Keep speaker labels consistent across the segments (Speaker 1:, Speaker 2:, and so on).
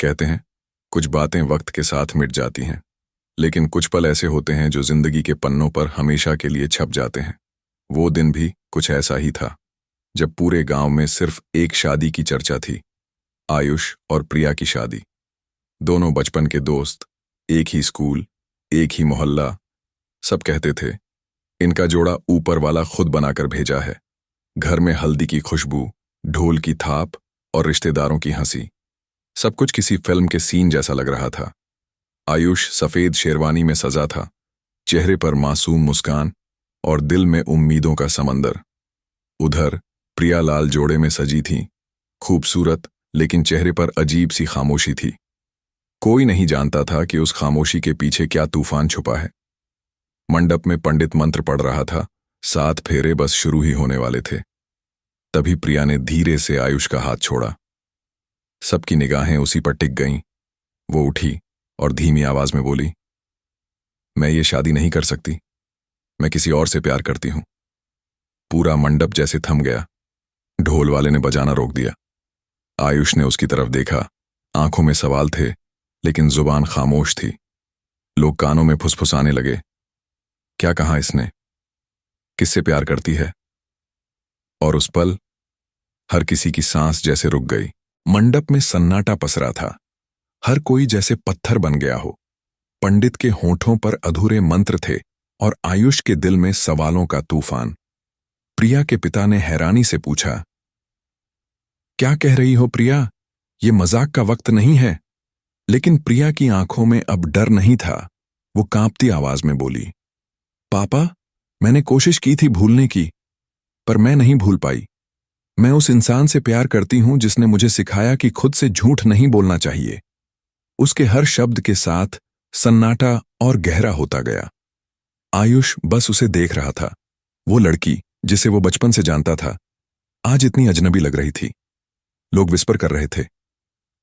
Speaker 1: कहते हैं कुछ बातें वक्त के साथ मिट जाती हैं, लेकिन कुछ पल ऐसे होते हैं जो जिंदगी के पन्नों पर हमेशा के लिए छप जाते हैं। वो दिन भी कुछ ऐसा ही था जब पूरे गांव में सिर्फ एक शादी की चर्चा थी, आयुष और प्रिया की शादी। दोनों बचपन के दोस्त, एक ही स्कूल, एक ही मोहल्ला। सब कहते थे इनका जोड़ा ऊपर वाला खुद बनाकर भेजा है। घर में हल्दी की खुशबू, ढोल की थाप और रिश्तेदारों की हंसी, सब कुछ किसी फिल्म के सीन जैसा लग रहा था। आयुष सफेद शेरवानी में सजा था, चेहरे पर मासूम मुस्कान और दिल में उम्मीदों का समंदर। उधर प्रिया लाल जोड़े में सजी थी, खूबसूरत लेकिन चेहरे पर अजीब सी खामोशी थी। कोई नहीं जानता था कि उस खामोशी के पीछे क्या तूफान छुपा है। मंडप में पंडित मंत्र पढ़ रहा था, 7 फेरे बस शुरू ही होने वाले थे। तभी प्रिया ने धीरे से आयुष का हाथ छोड़ा। सबकी निगाहें उसी पर टिक गईं। वो उठी और धीमी आवाज में बोली, मैं ये शादी नहीं कर सकती, मैं किसी और से प्यार करती हूं। पूरा मंडप जैसे थम गया। ढोल वाले ने बजाना रोक दिया। आयुष ने उसकी तरफ देखा। आंखों में सवाल थे, लेकिन जुबान खामोश थी। लोग कानों में फुसफुसाने लगे, क्या कहा इसने, किससे प्यार करती है? और उस पल हर किसी की सांस जैसे रुक गई। मंडप में सन्नाटा पसरा था। हर कोई जैसे पत्थर बन गया हो। पंडित के होठों पर अधूरे मंत्र थे और आयुष के दिल में सवालों का तूफान। प्रिया के पिता ने हैरानी से पूछा, क्या कह रही हो प्रिया? ये मजाक का वक्त नहीं है। लेकिन प्रिया की आंखों में अब डर नहीं था। वो कांपती आवाज में बोली, पापा, मैंने कोशिश की थी भूलने की, पर मैं नहीं भूल पाई। मैं उस इंसान से प्यार करती हूं जिसने मुझे सिखाया कि खुद से झूठ नहीं बोलना चाहिए। उसके हर शब्द के साथ सन्नाटा और गहरा होता गया। आयुष बस उसे देख रहा था। वो लड़की जिसे वो बचपन से जानता था, आज इतनी अजनबी लग रही थी। लोग विस्पर कर रहे थे,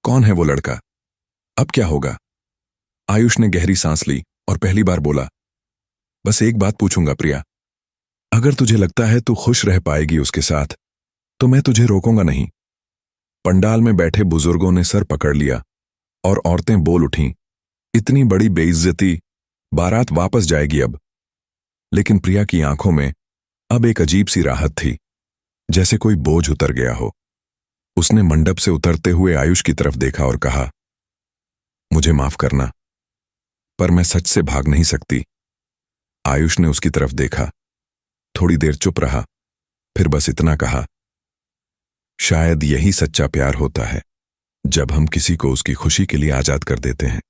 Speaker 1: कौन है वो लड़का? अब क्या होगा? आयुष ने गहरी सांस ली और पहली बार बोला, बस एक बात पूछूंगा प्रिया, अगर तुझे लगता है तू खुश रह पाएगी उसके साथ, तो मैं तुझे रोकूंगा नहीं। पंडाल में बैठे बुजुर्गों ने सर पकड़ लिया और औरतें बोल उठीं, इतनी बड़ी बेइज्जती, बारात वापस जाएगी अब। लेकिन प्रिया की आंखों में अब एक अजीब सी राहत थी, जैसे कोई बोझ उतर गया हो। उसने मंडप से उतरते हुए आयुष की तरफ देखा और कहा, मुझे माफ करना, पर मैं सच से भाग नहीं सकती। आयुष ने उसकी तरफ देखा, थोड़ी देर चुप रहा, फिर बस इतना कहा, शायद यही सच्चा प्यार होता है, जब हम किसी को उसकी खुशी के लिए आजाद कर देते हैं।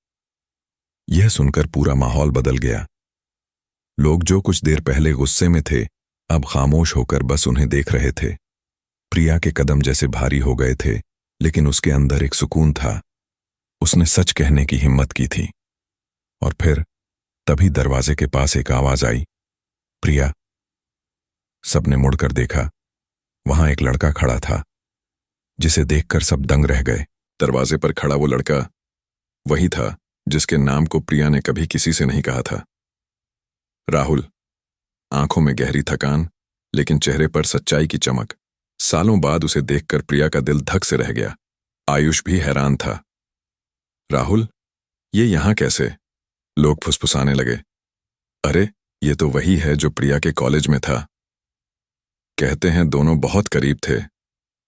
Speaker 1: यह सुनकर पूरा माहौल बदल गया। लोग जो कुछ देर पहले गुस्से में थे, अब खामोश होकर बस उन्हें देख रहे थे। प्रिया के कदम जैसे भारी हो गए थे, लेकिन उसके अंदर एक सुकून था। उसने सच कहने की हिम्मत की थी। और फिर तभी दरवाजे के पास एक आवाज आई, प्रिया। सबने मुड़कर देखा। वहां एक लड़का खड़ा था, जिसे देखकर सब दंग रह गए। दरवाजे पर खड़ा वो लड़का वही था जिसके नाम को प्रिया ने कभी किसी से नहीं कहा था। राहुल। आंखों में गहरी थकान, लेकिन चेहरे पर सच्चाई की चमक। सालों बाद उसे देखकर प्रिया का दिल धक से रह गया। आयुष भी हैरान था। राहुल, ये यहां कैसे? लोग फुसफुसाने लगे, अरे ये तो वही है जो प्रिया के कॉलेज में था। कहते हैं दोनों बहुत करीब थे।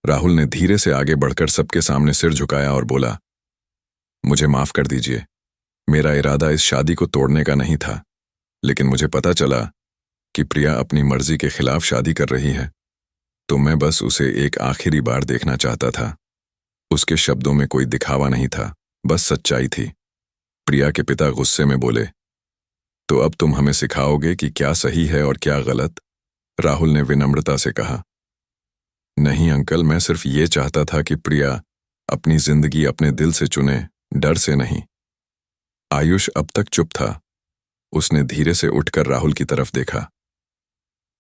Speaker 1: राहुल ने धीरे से आगे बढ़कर सबके सामने सिर झुकाया और बोला, मुझे माफ कर दीजिए, मेरा इरादा इस शादी को तोड़ने का नहीं था, लेकिन मुझे पता चला कि प्रिया अपनी मर्जी के खिलाफ शादी कर रही है, तो मैं बस उसे एक आखिरी बार देखना चाहता था। उसके शब्दों में कोई दिखावा नहीं था, बस सच्चाई थी। प्रिया के पिता गुस्से में बोले, तो अब तुम हमें सिखाओगे कि क्या सही है और क्या गलत? राहुल ने विनम्रता से कहा, नहीं अंकल, मैं सिर्फ ये चाहता था कि प्रिया अपनी जिंदगी अपने दिल से चुने, डर से नहीं। आयुष अब तक चुप था। उसने धीरे से उठकर राहुल की तरफ देखा,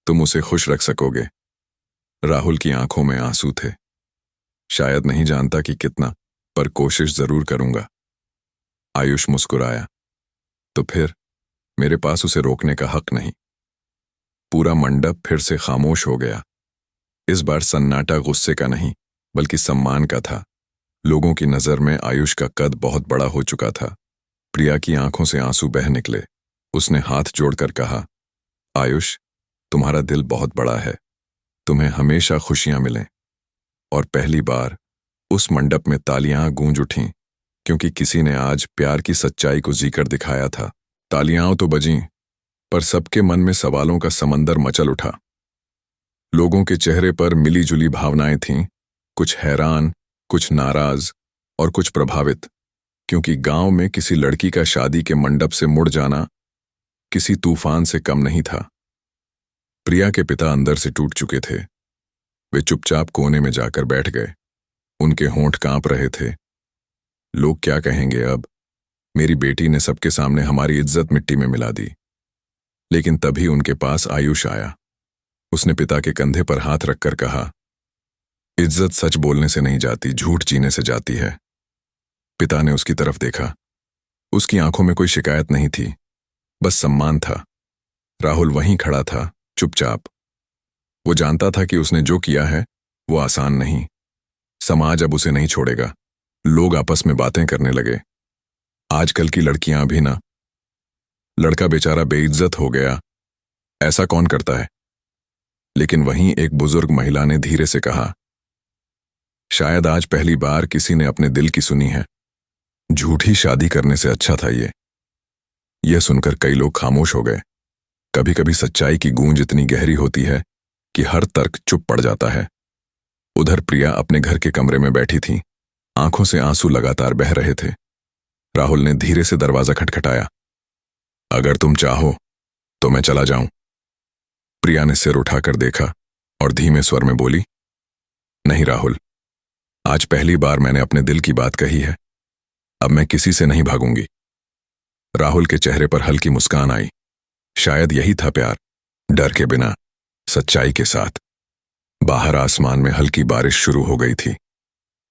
Speaker 1: तुम उसे खुश रख सकोगे? राहुल की आंखों में आंसू थे। शायद नहीं जानता कि कितना, पर कोशिश जरूर करूंगा। आयुष मुस्कुराया, तो फिर मेरे पास उसे रोकने का हक नहीं। पूरा मंडप फिर से खामोश हो गया। इस बार सन्नाटा गुस्से का नहीं, बल्कि सम्मान का था। लोगों की नजर में आयुष का कद बहुत बड़ा हो चुका था। प्रिया की आंखों से आंसू बह निकले। उसने हाथ जोड़कर कहा, आयुष, तुम्हारा दिल बहुत बड़ा है। तुम्हें हमेशा खुशियां मिलें। और पहली बार उस मंडप में तालियां गूंज उठीं, क्योंकि किसी ने आज प्यार की सच्चाई को जीकर दिखाया था। तालियां तो बजीं, पर सबके मन में सवालों का समंदर मचल उठा। लोगों के चेहरे पर मिली-जुली भावनाएं थीं, कुछ हैरान, कुछ नाराज और कुछ प्रभावित, क्योंकि गांव में किसी लड़की का शादी के मंडप से मुड़ जाना किसी तूफान से कम नहीं था। प्रिया के पिता अंदर से टूट चुके थे। वे चुपचाप कोने में जाकर बैठ गए। उनके होंठ कांप रहे थे। लोग क्या कहेंगे अब? मेरी बेटी ने सबके सामने हमारी इज्जत मिट्टी में मिला दी। लेकिन तभी उनके पास आयुष आया। उसने पिता के कंधे पर हाथ रखकर कहा, इज्जत सच बोलने से नहीं जाती, झूठ जीने से जाती है। पिता ने उसकी तरफ देखा। उसकी आंखों में कोई शिकायत नहीं थी, बस सम्मान था। राहुल वहीं खड़ा था, चुपचाप। वो जानता था कि उसने जो किया है वो आसान नहीं। समाज अब उसे नहीं छोड़ेगा। लोग आपस में बातें करने लगे, आजकल की लड़कियां भी ना, लड़का बेचारा बेइज्जत हो गया, ऐसा कौन करता है? लेकिन वहीं एक बुजुर्ग महिला ने धीरे से कहा, शायद आज पहली बार किसी ने अपने दिल की सुनी है। झूठी शादी करने से अच्छा था ये। यह सुनकर कई लोग खामोश हो गए। कभी कभी सच्चाई की गूंज इतनी गहरी होती है कि हर तर्क चुप पड़ जाता है। उधर प्रिया अपने घर के कमरे में बैठी थी। आंखों से आंसू लगातार बह रहे थे। राहुल ने धीरे से दरवाजा खटखटाया। अगर तुम चाहो तो मैं चला जाऊं। प्रिया ने सिर उठाकर देखा और धीमे स्वर में बोली, नहीं राहुल, आज पहली बार मैंने अपने दिल की बात कही है। अब मैं किसी से नहीं भागूंगी। राहुल के चेहरे पर हल्की मुस्कान आई। शायद यही था प्यार, डर के बिना, सच्चाई के साथ। बाहर आसमान में हल्की बारिश शुरू हो गई थी,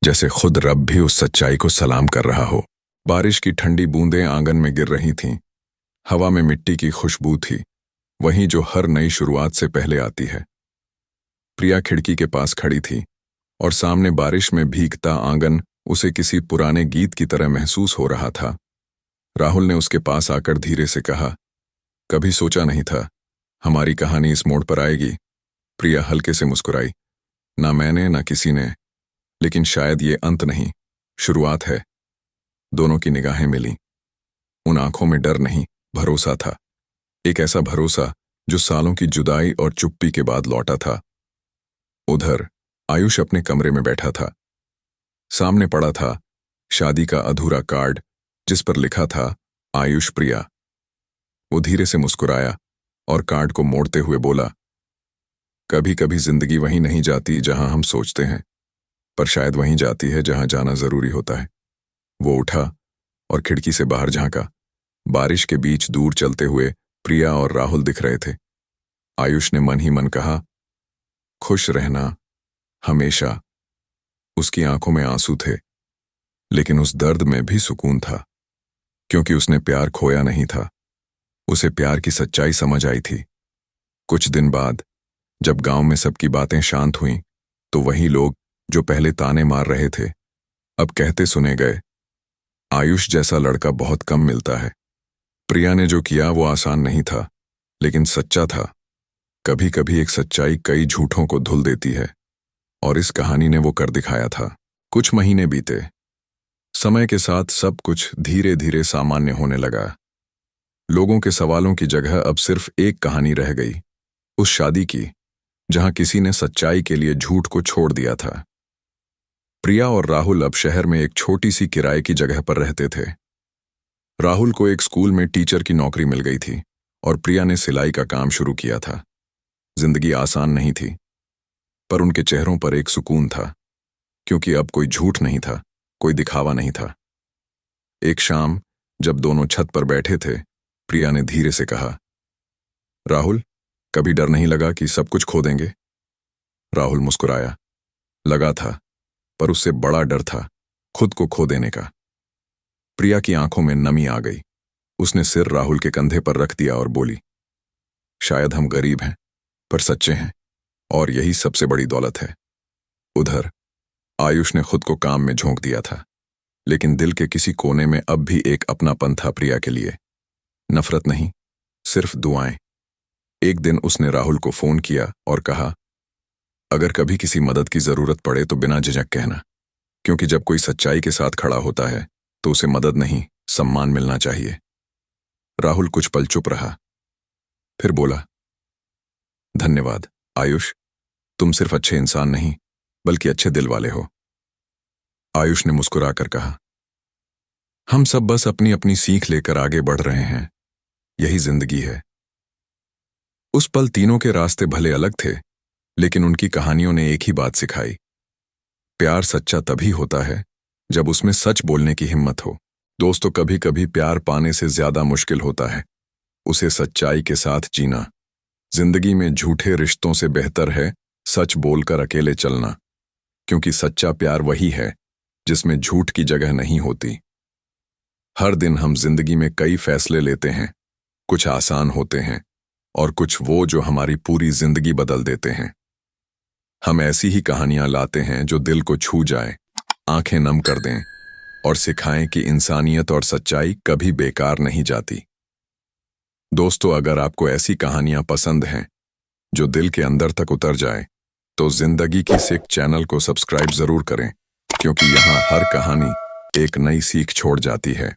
Speaker 1: जैसे खुद रब भी उस सच्चाई को सलाम कर रहा हो। बारिश की ठंडी बूंदें आंगन में गिर रही थीं। हवा में मिट्टी की खुशबू थी, वहीं जो हर नई शुरुआत से पहले आती है। प्रिया खिड़की के पास खड़ी थी और सामने बारिश में भीगता आंगन उसे किसी पुराने गीत की तरह महसूस हो रहा था। राहुल ने उसके पास आकर धीरे से कहा, कभी सोचा नहीं था हमारी कहानी इस मोड़ पर आएगी। प्रिया हल्के से मुस्कुराई। ना मैंने ना किसी ने, लेकिन शायद ये अंत नहीं, शुरुआत है। दोनों की निगाहें मिलीं। उन आंखों में डर नहीं, भरोसा था। एक ऐसा भरोसा जो सालों की जुदाई और चुप्पी के बाद लौटा था। उधर आयुष अपने कमरे में बैठा था। सामने पड़ा था शादी का अधूरा कार्ड, जिस पर लिखा था आयुष प्रिया। वो धीरे से मुस्कुराया और कार्ड को मोड़ते हुए बोला, कभी कभी जिंदगी वहीं नहीं जाती जहां हम सोचते हैं, पर शायद वहीं जाती है जहां जाना जरूरी होता है। वो उठा और खिड़की से बाहर झांका। बारिश के बीच दूर चलते हुए प्रिया और राहुल दिख रहे थे। आयुष ने मन ही मन कहा, खुश रहना हमेशा। उसकी आंखों में आंसू थे, लेकिन उस दर्द में भी सुकून था, क्योंकि उसने प्यार खोया नहीं था। उसे प्यार की सच्चाई समझ आई थी। कुछ दिन बाद जब गांव में सबकी बातें शांत हुईं, तो वही लोग जो पहले ताने मार रहे थे, अब कहते सुने गए, आयुष जैसा लड़का बहुत कम मिलता है। प्रिया ने जो किया वो आसान नहीं था, लेकिन सच्चा था। कभी कभी एक सच्चाई कई झूठों को धुल देती है, और इस कहानी ने वो कर दिखाया था। कुछ महीने बीते। समय के साथ सब कुछ धीरे धीरे सामान्य होने लगा। लोगों के सवालों की जगह अब सिर्फ एक कहानी रह गई, उस शादी की जहां किसी ने सच्चाई के लिए झूठ को छोड़ दिया था। प्रिया और राहुल अब शहर में एक छोटी सी किराए की जगह पर रहते थे। राहुल को एक स्कूल में टीचर की नौकरी मिल गई थी और प्रिया ने सिलाई का काम शुरू किया था। जिंदगी आसान नहीं थी, पर उनके चेहरों पर एक सुकून था, क्योंकि अब कोई झूठ नहीं था, कोई दिखावा नहीं था। एक शाम जब दोनों छत पर बैठे थे, प्रिया ने धीरे से कहा, राहुल, कभी डर नहीं लगा कि सब कुछ खो देंगे? राहुल मुस्कुराया। लगा था, पर उससे बड़ा डर था खुद को खो देने का। प्रिया की आंखों में नमी आ गई। उसने सिर राहुल के कंधे पर रख दिया और बोली, शायद हम गरीब हैं, पर सच्चे हैं, और यही सबसे बड़ी दौलत है। उधर आयुष ने खुद को काम में झोंक दिया था, लेकिन दिल के किसी कोने में अब भी एक अपनापन था प्रिया के लिए। नफरत नहीं, सिर्फ दुआएं। एक दिन उसने राहुल को फोन किया और कहा, अगर कभी किसी मदद की जरूरत पड़े तो बिना झिझक कहना, क्योंकि जब कोई सच्चाई के साथ खड़ा होता है तो उसे मदद नहीं, सम्मान मिलना चाहिए। राहुल कुछ पल चुप रहा, फिर बोला, धन्यवाद आयुष, तुम सिर्फ अच्छे इंसान नहीं बल्कि अच्छे दिल वाले हो। आयुष ने मुस्कुराकर कहा, हम सब बस अपनी अपनी सीख लेकर आगे बढ़ रहे हैं, यही जिंदगी है। उस पल तीनों के रास्ते भले अलग थे, लेकिन उनकी कहानियों ने एक ही बात सिखाई, प्यार सच्चा तभी होता है जब उसमें सच बोलने की हिम्मत हो। दोस्तों, कभी कभी प्यार पाने से ज्यादा मुश्किल होता है उसे सच्चाई के साथ जीना। जिंदगी में झूठे रिश्तों से बेहतर है सच बोलकर अकेले चलना, क्योंकि सच्चा प्यार वही है जिसमें झूठ की जगह नहीं होती। हर दिन हम जिंदगी में कई फैसले लेते हैं, कुछ आसान होते हैं और कुछ वो जो हमारी पूरी जिंदगी बदल देते हैं। हम ऐसी ही कहानियां लाते हैं जो दिल को छू जाए, आंखें नम कर दें और सिखाएं कि इंसानियत और सच्चाई कभी बेकार नहीं जाती। दोस्तों, अगर आपको ऐसी कहानियां पसंद हैं जो दिल के अंदर तक उतर जाए, तो जिंदगी की सीख चैनल को सब्सक्राइब जरूर करें, क्योंकि यहाँ हर कहानी एक नई सीख छोड़ जाती है।